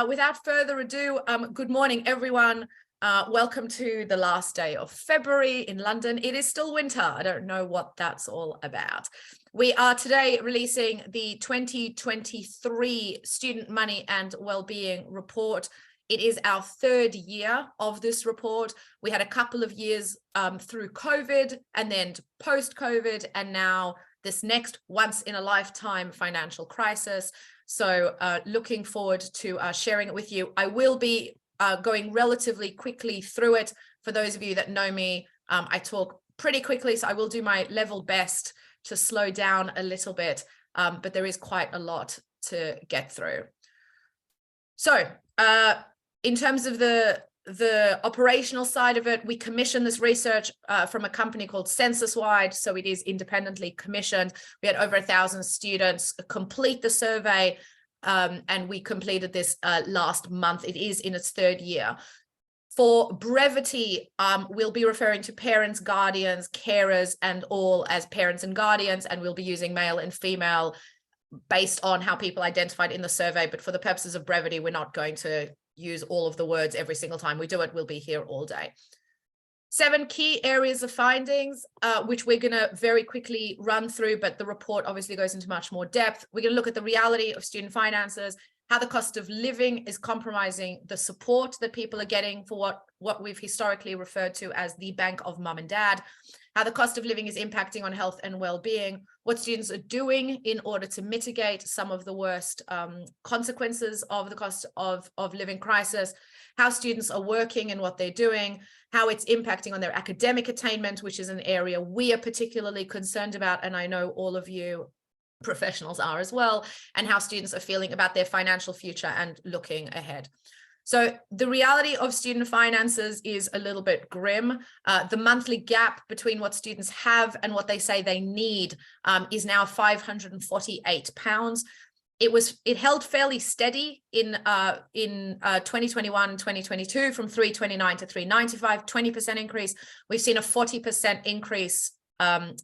without further ado, good morning, everyone. Welcome to the last day of February in London. It is still winter. I don't know what that's all about. We are today releasing the 2023 Student Money and Wellbeing Report. It is our third year of this report. We had a couple of years through COVID and then post-COVID, and now this next once-in-a-lifetime financial crisis. So looking forward to sharing it with you. I will be going relatively quickly through it. For those of you that know me, I talk pretty quickly, so I will do my level best to slow down a little bit, but there is quite a lot to get through. So in terms of the operational side of it, we commissioned this research from a company called Censuswide, so it is independently commissioned. We had over 1,000 students complete the survey, and we completed this last month. It is in its third year. For brevity, we'll be referring to parents, guardians, carers, and all as parents and guardians, and we'll be using male and female based on how people identified in the survey. But for the purposes of brevity, we're not going to use all of the words every single time we do it. We'll be here all day. 7 key areas of findings, which we're going to very quickly run through, but the report obviously goes into much more depth. We're going to look at the reality of student finances, how the cost of living is compromising the support that people are getting for what we've historically referred to as the bank of mum and dad, how the cost of living is impacting on health and well-being, what students are doing in order to mitigate some of the worst consequences of the cost of living crisis, how students are working and what they're doing, how it's impacting on their academic attainment, which is an area we are particularly concerned about, and I know all of you professionals are as well, and how students are feeling about their financial future and looking ahead. So the reality of student finances is a little bit grim. The monthly gap between what students have and what they say they need is now £548. It held fairly steady in 2021 and 2022 from 329 to 395, 20% increase. We've seen a 40% increase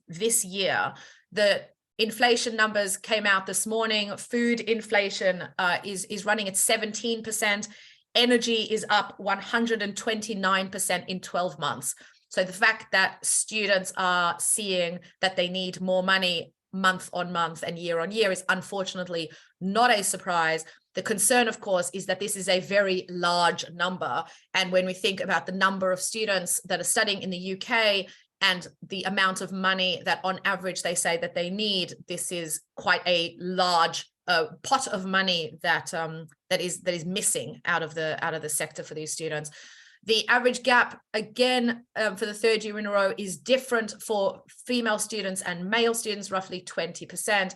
this year. The inflation numbers came out this morning. Food inflation is running at 17%. Energy is up 129% in 12 months. So the fact that students are seeing that they need more money month on month and year on year is unfortunately not a surprise. The concern, of course, is that this is a very large number. And when we think about the number of students that are studying in the UK and the amount of money that on average they say that they need, this is quite a large pot of money that is missing out of the sector for these students. The average gap, again, for the third year in a row, is different for female students and male students, roughly 20%.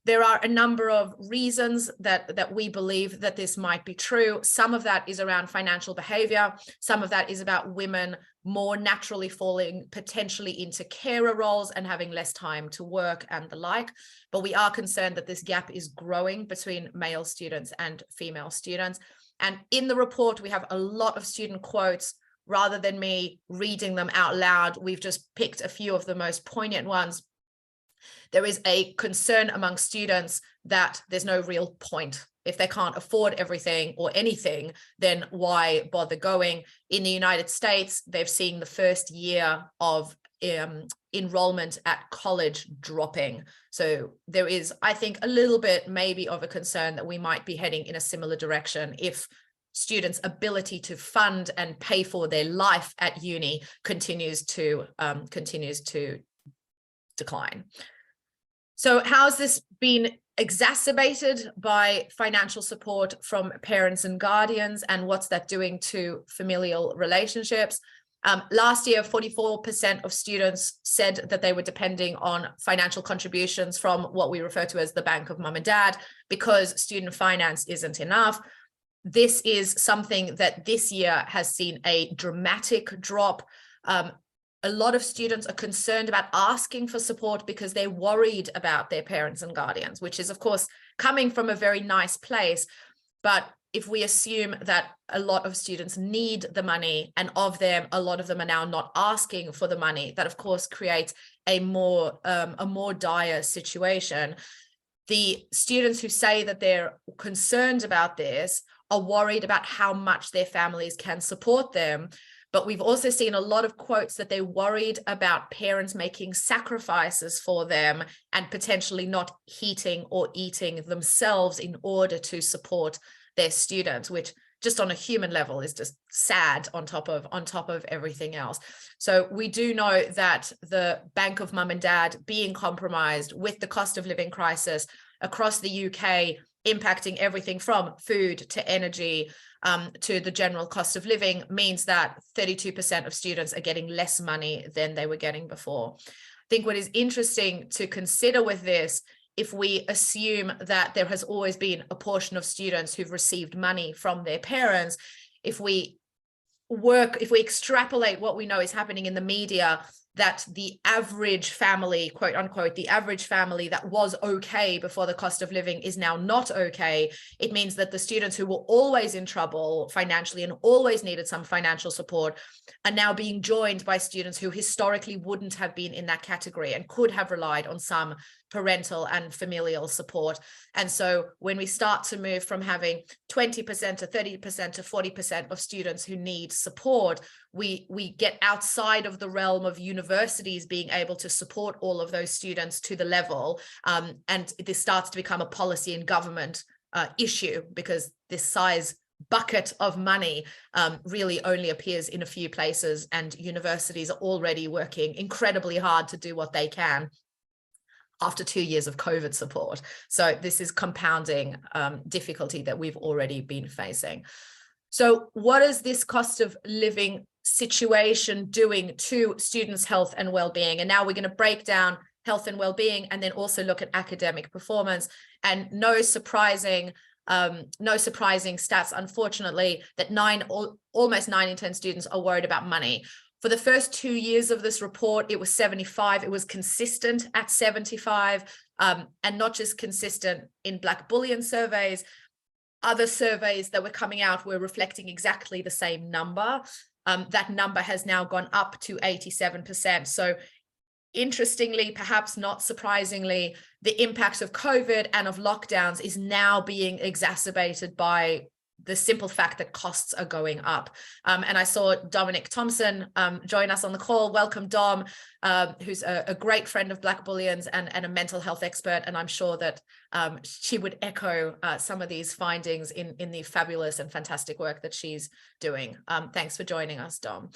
There are a number of reasons that we believe that this might be true. Some of that is around financial behavior. Some of that is about women more naturally falling potentially into carer roles and having less time to work and the like. But we are concerned that this gap is growing between male students and female students. And in the report, we have a lot of student quotes. Rather than me reading them out loud, we've just picked a few of the most poignant ones. There is a concern among students that there's no real point. If they can't afford everything or anything, then why bother going? In the United States, they've seen the first year of enrollment at college dropping. So there is, I think, a little bit maybe of a concern that we might be heading in a similar direction if students' ability to fund and pay for their life at uni continues to decline. So how's this been exacerbated by financial support from parents and guardians, and what's that doing to familial relationships? Last year, 44% of students said that they were depending on financial contributions from what we refer to as the bank of mum and dad because student finance isn't enough. This is something that this year has seen a dramatic drop. A lot of students are concerned about asking for support because they're worried about their parents and guardians, which is, of course, coming from a very nice place. But if we assume that a lot of students need the money, and of them, a lot of them are now not asking for the money, that, of course, creates a more dire situation. The students who say that they're concerned about this are worried about how much their families can support them. But we've also seen a lot of quotes that they're worried about parents making sacrifices for them and potentially not heating or eating themselves in order to support their students, which just on a human level is just sad on top of everything else. So we do know that the bank of mum and dad being compromised with the cost of living crisis across the UK, impacting everything from food to energy to the general cost of living, means that 32% of students are getting less money than they were getting before. I think what is interesting to consider with this, if we assume that there has always been a portion of students who've received money from their parents, if we extrapolate what we know is happening in the media, that the average family, quote unquote, the average family that was okay before the cost of living is now not okay, it means that the students who were always in trouble financially and always needed some financial support are now being joined by students who historically wouldn't have been in that category and could have relied on some parental and familial support. And so when we start to move from having 20% to 30% to 40% of students who need support, we get outside of the realm of universities being able to support all of those students to the level, and this starts to become a policy and government issue, because this size bucket of money really only appears in a few places, and universities are already working incredibly hard to do what they can after 2 years of COVID support. So this is compounding difficulty that we've already been facing. So what is this cost of living situation doing to students' health and well-being? And now we're going to break down health and well-being and then also look at academic performance. And no surprising stats, unfortunately, that almost 9 in 10 students are worried about money. For the first 2 years of this report, it was 75. It was consistent at 75, and not just consistent in Blackbullion surveys. Other surveys that were coming out were reflecting exactly the same number. That number has now gone up to 87%. So interestingly, perhaps not surprisingly, the impact of COVID and of lockdowns is now being exacerbated by the simple fact that costs are going up. And I saw Dominic Thompson join us on the call. Welcome, Dom, who's a great friend of Blackbullion's and a mental health expert. And I'm sure that she would echo some of these findings in the fabulous and fantastic work that she's doing. Thanks for joining us, Dom.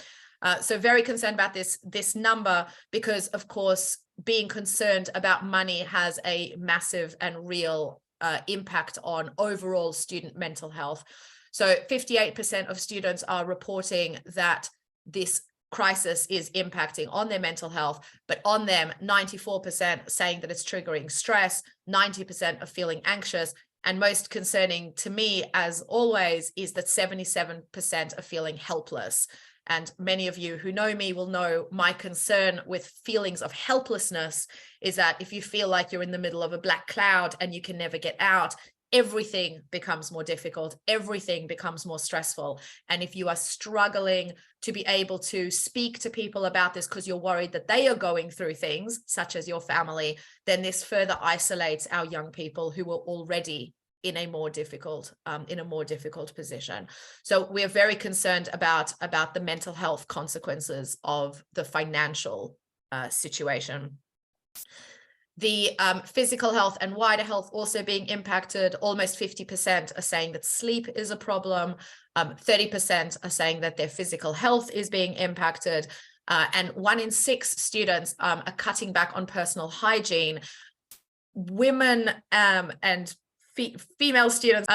So very concerned about this number, because of course, being concerned about money has a massive and real impact on overall student mental health. So 58% of students are reporting that this crisis is impacting on their mental health, but on them, 94% saying that it's triggering stress, 90% are feeling anxious, and most concerning to me, as always, is that 77% are feeling helpless. And many of you who know me will know my concern with feelings of helplessness is that if you feel like you're in the middle of a black cloud and you can never get out, everything becomes more difficult, everything becomes more stressful. And if you are struggling to be able to speak to people about this because you're worried that they are going through things, such as your family, then this further isolates our young people who are already in a more difficult position. So we're very concerned about the mental health consequences of the financial situation. The physical health and wider health also being impacted. Almost 50% are saying that sleep is a problem. 30% are saying that their physical health is being impacted. And 1 in 6 students are cutting back on personal hygiene. Women and female students,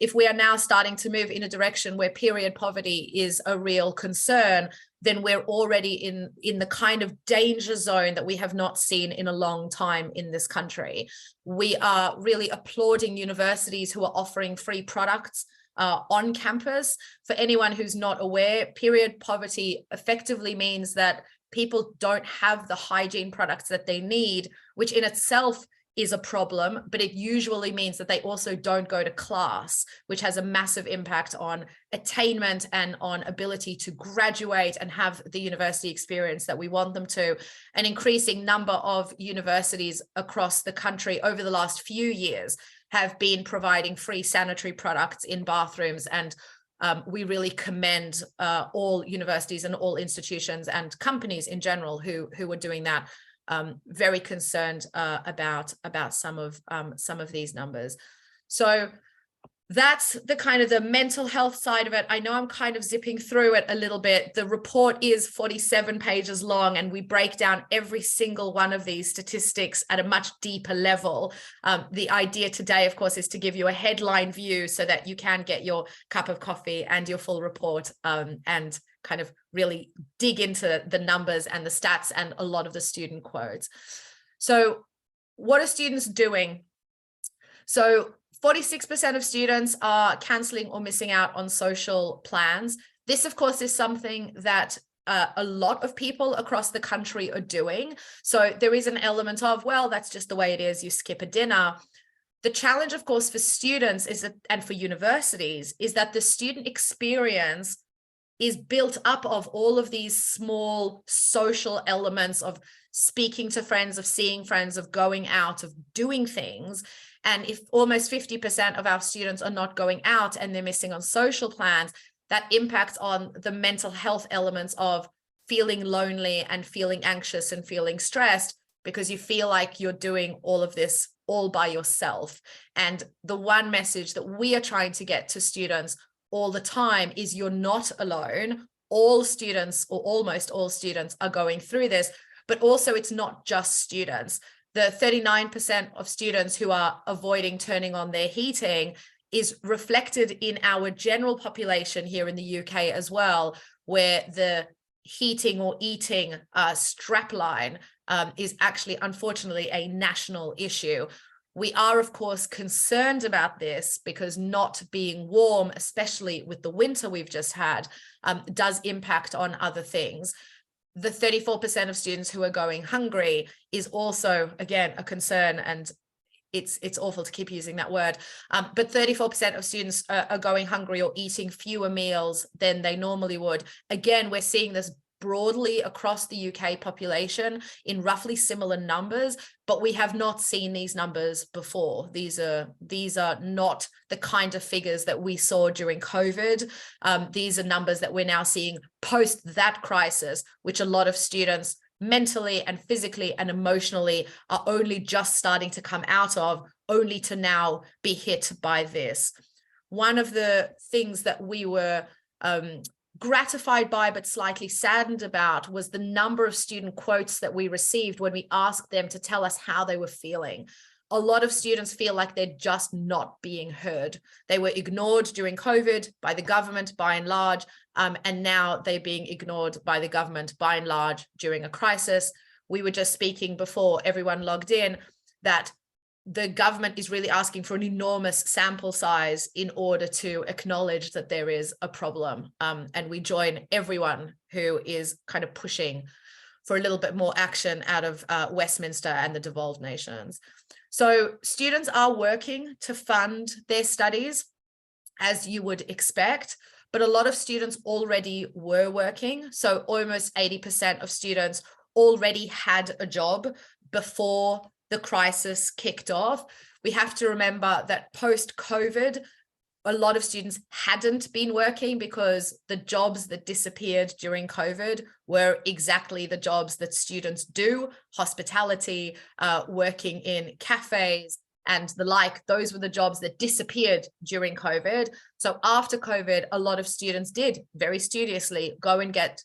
if we are now starting to move in a direction where period poverty is a real concern, then we're already in the kind of danger zone that we have not seen in a long time in this country. We are really applauding universities who are offering free products on campus. For anyone who's not aware, period poverty effectively means that people don't have the hygiene products that they need, which in itself is a problem, but it usually means that they also don't go to class, which has a massive impact on attainment and on ability to graduate and have the university experience that we want them to. An increasing number of universities across the country over the last few years have been providing free sanitary products in bathrooms, and we really commend all universities and all institutions and companies in general who were doing that. Very concerned about some of these numbers. So that's the kind of the mental health side of it. I know I'm kind of zipping through it a little bit. The report is 47 pages long, and we break down every single one of these statistics at a much deeper level. The idea today, of course, is to give you a headline view so that you can get your cup of coffee and your full report and kind of really dig into the numbers and the stats and a lot of the student quotes. So what are students doing? So 46% of students are cancelling or missing out on social plans. This, of course, is something that a lot of people across the country are doing. So there is an element of, well, that's just the way it is. You skip a dinner. The challenge, of course, for students is that, and for universities, is that the student experience is built up of all of these small social elements of speaking to friends, of seeing friends, of going out, of doing things. And if almost 50% of our students are not going out and they're missing on social plans, that impacts on the mental health elements of feeling lonely and feeling anxious and feeling stressed, because you feel like you're doing all of this all by yourself. And the one message that we are trying to get to students all the time is you're not alone. All students, or almost all students, are going through this, but also it's not just students. The 39% of students who are avoiding turning on their heating is reflected in our general population here in the UK as well, where the heating or eating strapline is actually, unfortunately, a national issue. We are, of course, concerned about this because not being warm, especially with the winter we've just had, does impact on other things. The 34% of students who are going hungry is also, again, a concern, and it's awful to keep using that word, but 34% of students are going hungry or eating fewer meals than they normally would. Again, we're seeing this broadly across the UK population in roughly similar numbers, but we have not seen these numbers before. These are not the kind of figures that we saw during COVID. These are numbers that we're now seeing post that crisis, which a lot of students mentally and physically and emotionally are only just starting to come out of, only to now be hit by this. One of the things that we were gratified by but slightly saddened about was the number of student quotes that we received when we asked them to tell us how they were feeling. A lot of students feel like they're just not being heard. They were ignored during COVID by the government by and large, and now they're being ignored by the government by and large during a crisis. We were just speaking before everyone logged in that the government is really asking for an enormous sample size in order to acknowledge that there is a problem. And we join everyone who is kind of pushing for a little bit more action out of Westminster and the devolved nations. So students are working to fund their studies, as you would expect, but a lot of students already were working. So almost 80% of students already had a job before the crisis kicked off. We have to remember that post-COVID, a lot of students hadn't been working because the jobs that disappeared during COVID were exactly the jobs that students do: hospitality, working in cafes and the like. Those were the jobs that disappeared during COVID. So after COVID, a lot of students did very studiously go and get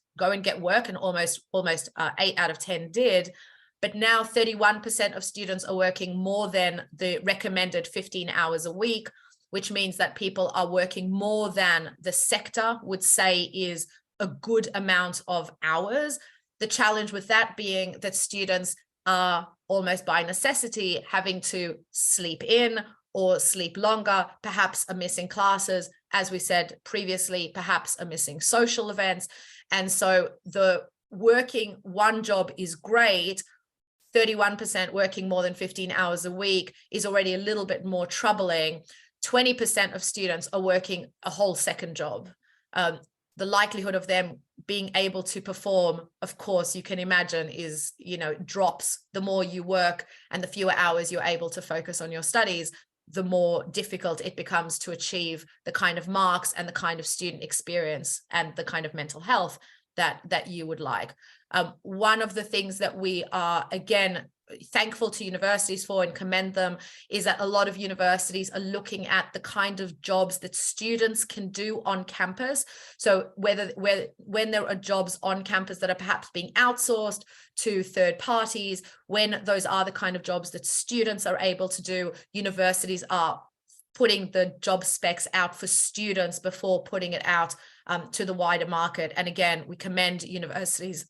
work, and almost 8 out of 10 did. But now 31% of students are working more than the recommended 15 hours a week, which means that people are working more than the sector would say is a good amount of hours. The challenge with that being that students are almost by necessity having to sleep in or sleep longer, perhaps are missing classes, as we said previously, perhaps are missing social events. And so the working one job is great. 31% working more than 15 hours a week is already a little bit more troubling. 20% of students are working a whole second job. The likelihood of them being able to perform, of course, you can imagine is, drops the more you work and the fewer hours you're able to focus on your studies. the more difficult it becomes to achieve the kind of marks and the kind of student experience and the kind of mental health that you would like. One of the things that we are, again, thankful to universities for and commend them is that a lot of universities are looking at the kind of jobs that students can do on campus. So when there are jobs on campus that are perhaps being outsourced to third parties, when those are the kind of jobs that students are able to do, universities are putting the job specs out for students before putting it out to the wider market. And again, we commend universities,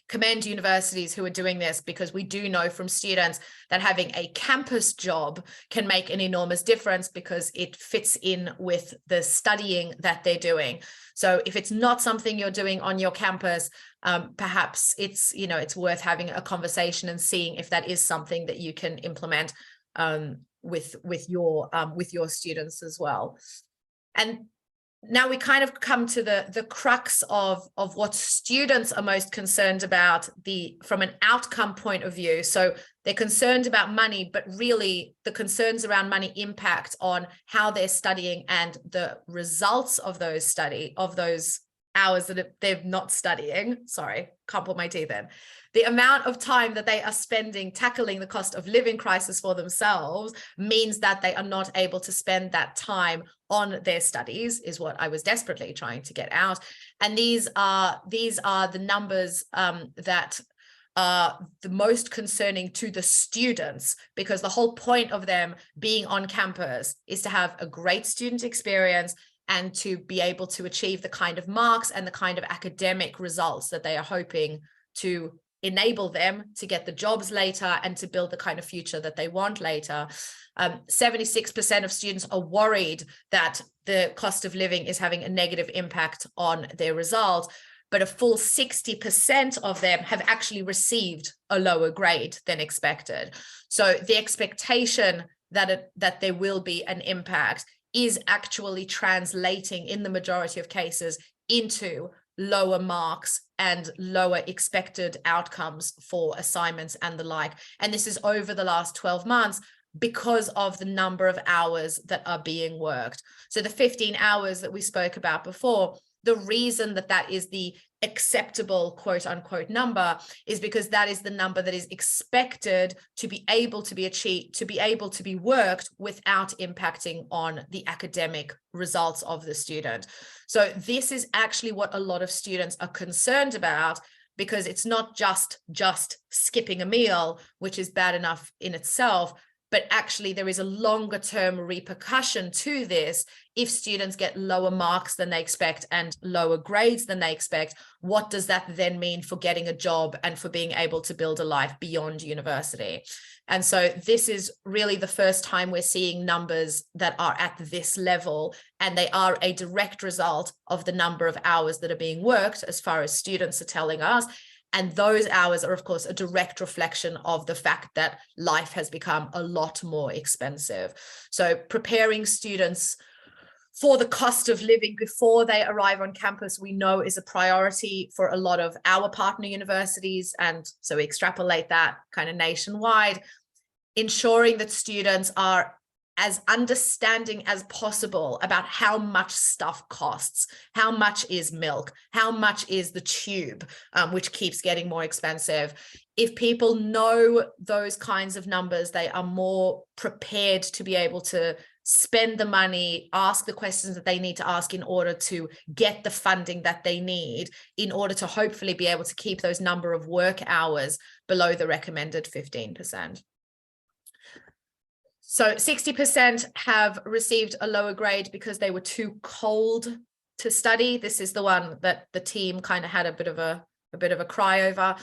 commend universities who are doing this, because we do know from students that having a campus job can make an enormous difference because it fits in with the studying that they're doing. So if it's not something you're doing on your campus, perhaps it's worth having a conversation and seeing if that is something that you can implement with your students as well. And now we kind of come to the crux of what students are most concerned about from an outcome point of view. So they're concerned about money, but really the concerns around money impact on how they're studying and the results of those hours that they're not studying. Sorry, can't put my teeth in. The amount of time that they are spending tackling the cost of living crisis for themselves means that they are not able to spend that time on their studies, is what I was desperately trying to get out. And these are the numbers that are the most concerning to the students, because the whole point of them being on campus is to have a great student experience and to be able to achieve the kind of marks and the kind of academic results that they are hoping to enable them to get the jobs later and to build the kind of future that they want later. 76% of students are worried that the cost of living is having a negative impact on their results, but a full 60% of them have actually received a lower grade than expected. So the expectation that there will be an impact is actually translating in the majority of cases into lower marks and lower expected outcomes for assignments and the like. And this is over the last 12 months because of the number of hours that are being worked. So the 15 hours that we spoke about before, the reason that is the acceptable quote unquote number is because that is the number that is expected to be able to be achieved, to be able to be worked without impacting on the academic results of the student. So this is actually what a lot of students are concerned about, because it's not just skipping a meal, which is bad enough in itself, but actually there is a longer term repercussion to this. If students get lower marks than they expect and lower grades than they expect, what does that then mean for getting a job and for being able to build a life beyond university? And so this is really the first time we're seeing numbers that are at this level, and they are a direct result of the number of hours that are being worked, as far as students are telling us. And those hours are, of course, a direct reflection of the fact that life has become a lot more expensive. So preparing students for the cost of living before they arrive on campus, we know is a priority for a lot of our partner universities. And so we extrapolate that kind of nationwide, ensuring that students are as understanding as possible about how much stuff costs, how much is milk, how much is the tube, which keeps getting more expensive. If people know those kinds of numbers, they are more prepared to be able to spend the money, ask the questions that they need to ask in order to get the funding that they need, in order to hopefully be able to keep those number of work hours below the recommended 15%. So 60% have received a lower grade because they were too cold to study. This is the one that the team kind of had a bit of a cry over.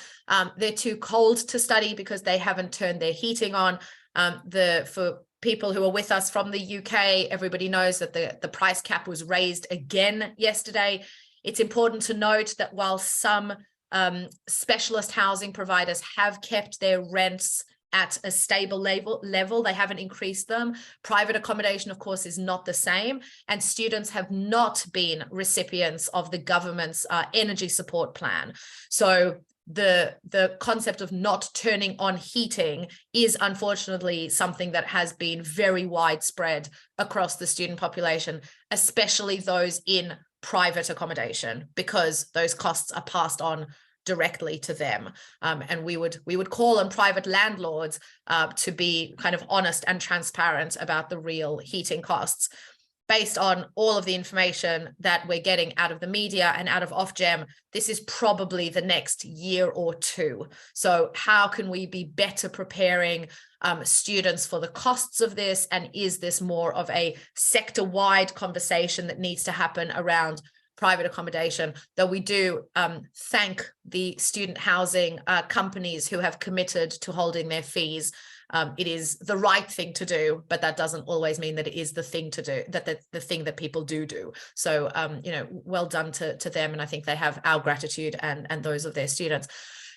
They're too cold to study because they haven't turned their heating on. For people who are with us from the UK, everybody knows that the price cap was raised again yesterday. It's important to note that while some specialist housing providers have kept their rents at a stable level, they haven't increased them. Private accommodation, of course, is not the same, and students have not been recipients of the government's energy support plan. So the concept of not turning on heating is unfortunately something that has been very widespread across the student population, especially those in private accommodation, because those costs are passed on directly to them. And we would call on private landlords to be kind of honest and transparent about the real heating costs. Based on all of the information that we're getting out of the media and out of Ofgem, this is probably the next year or two. So how can we be better preparing students for the costs of this? And is this more of a sector-wide conversation that needs to happen around private accommodation? Though we do thank the student housing companies who have committed to holding their fees. It is the right thing to do, but that doesn't always mean that it is the thing to do, that the thing that people do. So, you know, well done to them. And I think they have our gratitude and those of their students.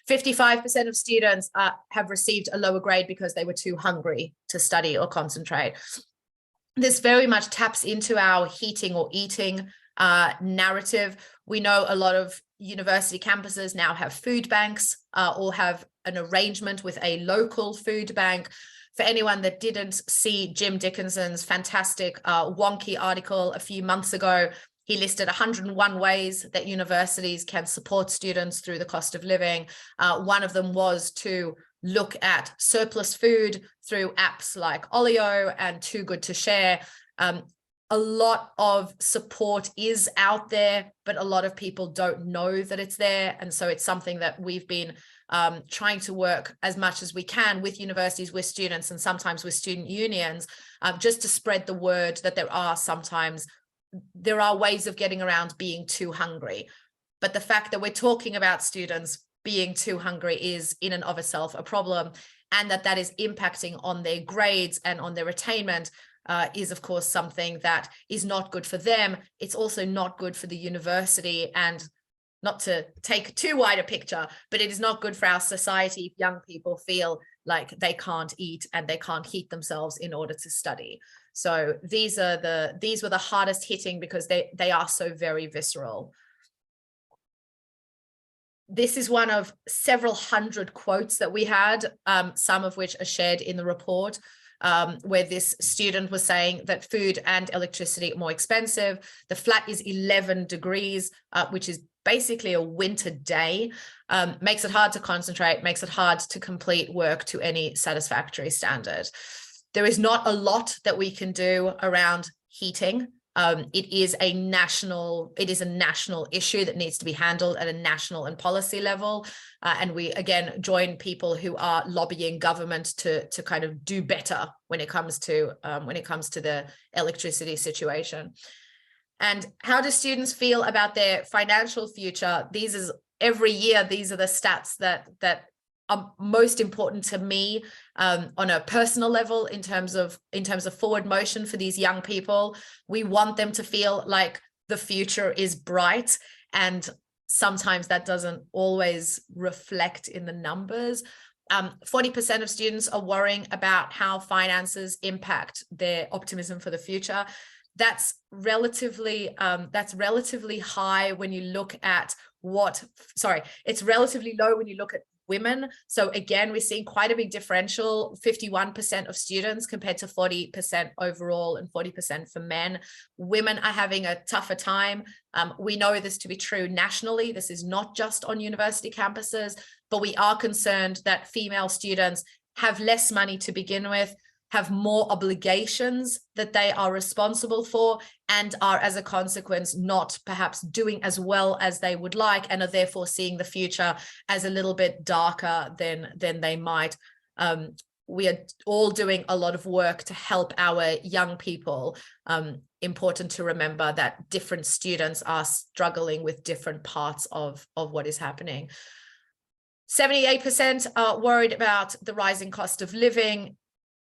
55% of students have received a lower grade because they were too hungry to study or concentrate. This very much taps into our heating or eating narrative. We know a lot of university campuses now have food banks or have an arrangement with a local food bank. For anyone that didn't see Jim Dickinson's fantastic wonky article a few months ago, he listed 101 ways that universities can support students through the cost of living. One of them was to look at surplus food through apps like Olio and Too Good to Share. A lot of support is out there, but a lot of people don't know that it's there. And so it's something that we've been trying to work as much as we can with universities, with students, and sometimes with student unions, just to spread the word that there are ways of getting around being too hungry. But the fact that we're talking about students being too hungry is in and of itself a problem, and that is impacting on their grades and on their attainment is of course something that is not good for them. It's also not good for the university, and not to take too wide a picture, but it is not good for our society if young people feel like they can't eat and they can't heat themselves in order to study. So these were the hardest hitting because they are so very visceral. This is one of several hundred quotes that we had, some of which are shared in the report, where this student was saying that food and electricity are more expensive. The flat is 11 degrees, which is basically a winter day, makes it hard to concentrate, makes it hard to complete work to any satisfactory standard. There is not a lot that we can do around heating. It is a national issue that needs to be handled at a national and policy level. And we, again, join people who are lobbying government to kind of do better when it comes to the electricity situation. And how do students feel about their financial future? Every year, these are the stats that are most important to me on a personal level in terms of forward motion for these young people. We want them to feel like the future is bright, and sometimes that doesn't always reflect in the numbers. 40% of students are worrying about how finances impact their optimism for the future. That's relatively high when you look at it's relatively low when you look at women. So again, we're seeing quite a big differential, 51% of students compared to 40% overall and 40% for men. Women are having a tougher time. We know this to be true nationally. This is not just on university campuses, but we are concerned that female students have less money to begin with, have more obligations that they are responsible for, and are as a consequence not perhaps doing as well as they would like, and are therefore seeing the future as a little bit darker than they might. We are all doing a lot of work to help our young people. Important to remember that different students are struggling with different parts of what is happening. 78% are worried about the rising cost of living.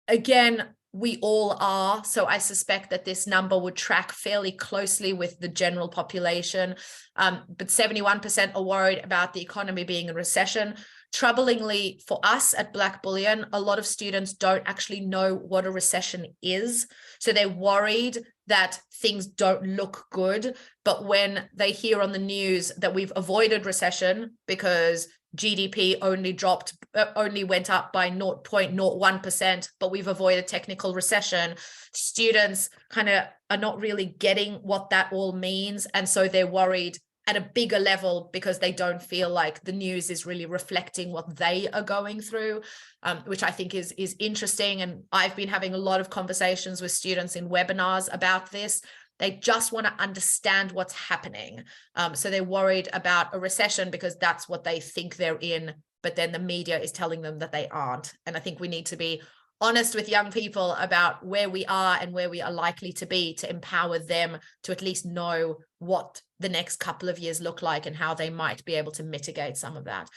Again, we all are, so I suspect that this number would track fairly closely with the general population, but 71% are worried about the economy being in recession. Troublingly for us at Blackbullion, a lot of students don't actually know what a recession is, so they're worried that things don't look good, but when they hear on the news that we've avoided recession because GDP only went up by 0.01%, but we've avoided technical recession. Students kind of are not really getting what that all means. And so they're worried at a bigger level because they don't feel like the news is really reflecting what they are going through, which I think is interesting. And I've been having a lot of conversations with students in webinars about this. They just want to understand what's happening. So they're worried about a recession because that's what they think they're in, but then the media is telling them that they aren't. And I think we need to be honest with young people about where we are and where we are likely to be, to empower them to at least know what the next couple of years look like and how they might be able to mitigate some of that.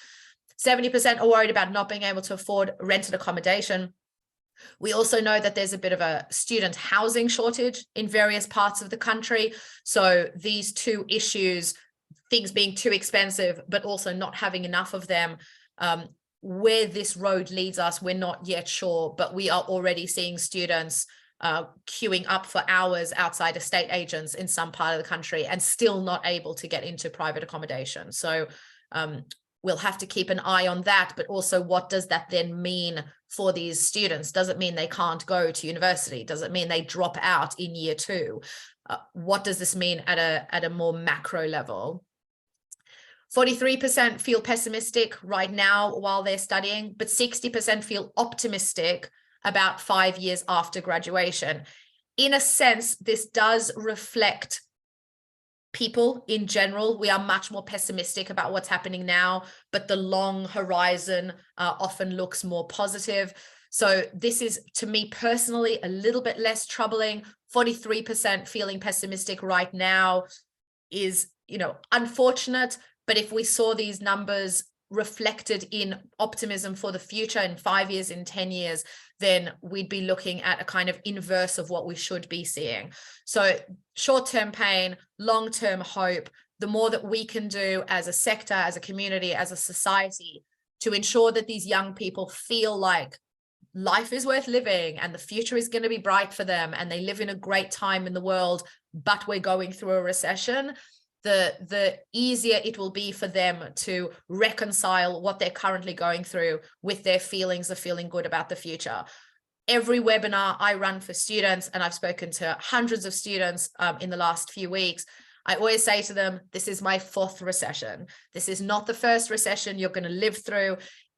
70% are worried about not being able to afford rented accommodation. We also know that there's a bit of a student housing shortage in various parts of the country. So these two issues, things being too expensive, but also not having enough of them, where this road leads us, we're not yet sure, but we are already seeing students queuing up for hours outside estate agents in some part of the country and still not able to get into private accommodation. So we'll have to keep an eye on that, but also what does that then mean for these students? Does it mean they can't go to university? Does it mean they drop out in year 2? What does this mean at a more macro level? 43% feel pessimistic right now while they're studying, but 60% feel optimistic about 5 years after graduation. In a sense, this does reflect people in general. We are much more pessimistic about what's happening now, but the long horizon often looks more positive. So this is, to me personally, a little bit less troubling. 43% feeling pessimistic right now is, unfortunate. But if we saw these numbers reflected in optimism for the future in 5 years, in 10 years, then we'd be looking at a kind of inverse of what we should be seeing. So short-term pain, long-term hope, the more that we can do as a sector, as a community, as a society, to ensure that these young people feel like life is worth living and the future is going to be bright for them and they live in a great time in the world, but we're going through a recession, the easier it will be for them to reconcile what they're currently going through with their feelings of feeling good about the future. Every webinar I run for students, and I've spoken to hundreds of students in the last few weeks, I always say to them, this is my 4th recession. This is not the first recession you're going to live through.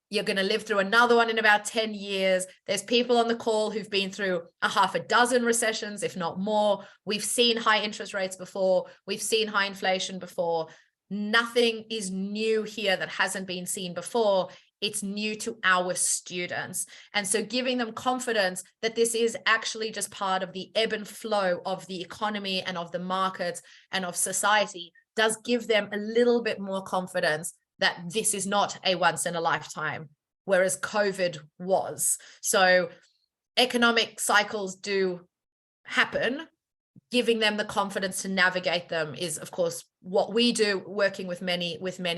You're going to live through another one in about 10 years. There's people on the call who've been through a half a dozen recessions, if not more. We've seen high interest rates before. We've seen high inflation before. Nothing is new here that hasn't been seen before. It's new to our students. And so giving them confidence that this is actually just part of the ebb and flow of the economy and of the markets and of society does give them a little bit more confidence that this is not a once in a lifetime, whereas COVID was. So economic cycles do happen. Giving them the confidence to navigate them is, of course, what we do, working with many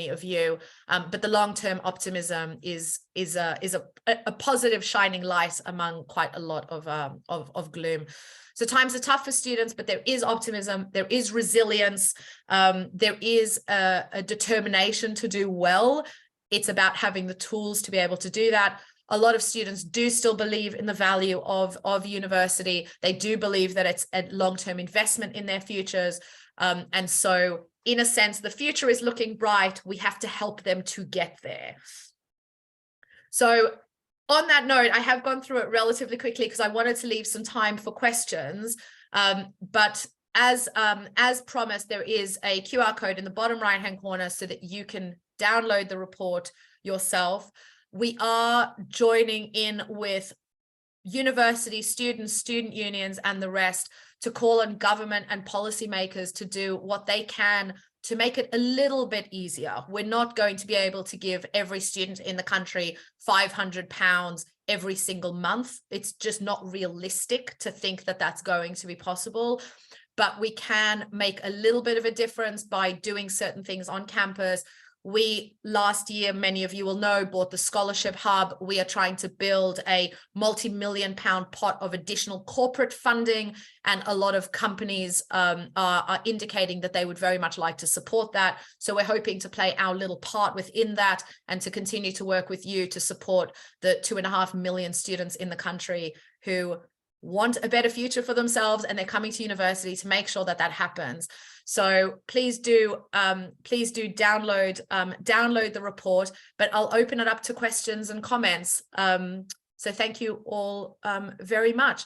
of you. But the long-term optimism is a positive shining light among quite a lot of gloom. So times are tough for students, but there is optimism, there is resilience, there is a determination to do well. It's about having the tools to be able to do that. A lot of students do still believe in the value of university. They do believe that it's a long-term investment in their futures. And so in a sense, the future is looking bright. We have to help them to get there. So on that note, I have gone through it relatively quickly because I wanted to leave some time for questions. But as promised, there is a QR code in the bottom right-hand corner so that you can download the report yourself. We are joining in with university students, student unions, and the rest to call on government and policymakers to do what they can to make it a little bit easier. We're not going to be able to give every student in the country £500 every single month. It's just not realistic to think that that's going to be possible. But we can make a little bit of a difference by doing certain things on campus. We last year, many of you will know, bought the Scholarship Hub. We are trying to build a multi-million-pound pot of additional corporate funding, and a lot of companies are indicating that they would very much like to support that. So we're hoping to play our little part within that and to continue to work with you to support the 2.5 million students in the country who want a better future for themselves, and they're coming to university to make sure that that happens. So please do download the report, but I'll open it up to questions and comments. So thank you all very much.